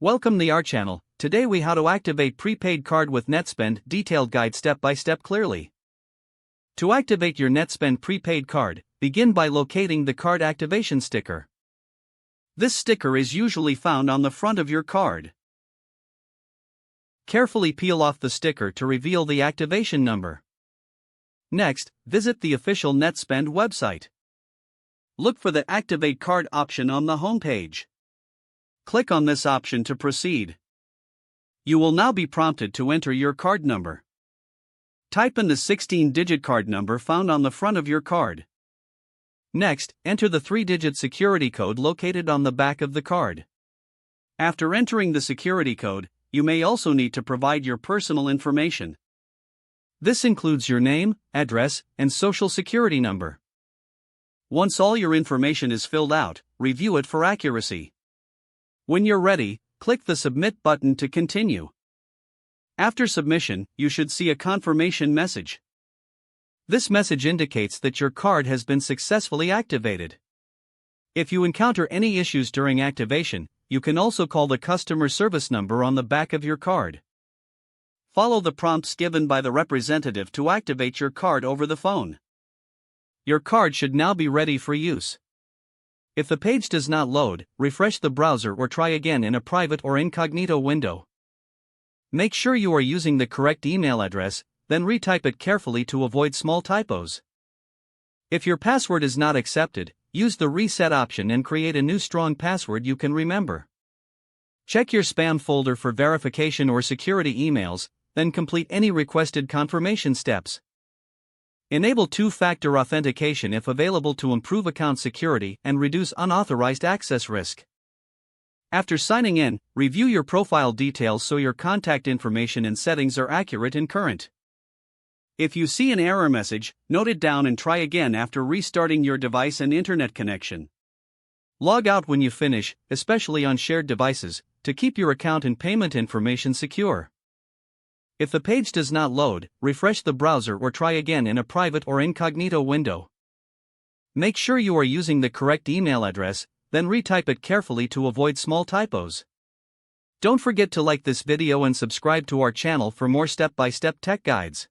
Welcome to our channel. Today we how to activate prepaid card with Netspend, detailed guide step by step clearly. To activate your Netspend prepaid card, begin by locating the card activation sticker. This sticker is usually found on the front of your card. Carefully peel off the sticker to reveal the activation number. Next, visit the official Netspend website. Look for the Activate Card option on the homepage. Click on this option to proceed. You will now be prompted to enter your card number. Type in the 16-digit card number found on the front of your card. Next, enter the 3-digit security code located on the back of the card. After entering the security code, you may also need to provide your personal information. This includes your name, address, and social security number. Once all your information is filled out, review it for accuracy. When you're ready, click the Submit button to continue. After submission, you should see a confirmation message. This message indicates that your card has been successfully activated. If you encounter any issues during activation, you can also call the customer service number on the back of your card. Follow the prompts given by the representative to activate your card over the phone. Your card should now be ready for use. If the page does not load, refresh the browser or try again in a private or incognito window. Make sure you are using the correct email address, then retype it carefully to avoid small typos. If your password is not accepted, use the reset option and create a new strong password you can remember. Check your spam folder for verification or security emails, then complete any requested confirmation steps. Enable two-factor authentication if available to improve account security and reduce unauthorized access risk. After signing in, review your profile details so your contact information and settings are accurate and current. If you see an error message, note it down and try again after restarting your device and internet connection. Log out when you finish, especially on shared devices, to keep your account and payment information secure. If the page does not load, refresh the browser or try again in a private or incognito window. Make sure you are using the correct email address, then retype it carefully to avoid small typos. Don't forget to like this video and subscribe to our channel for more step-by-step tech guides.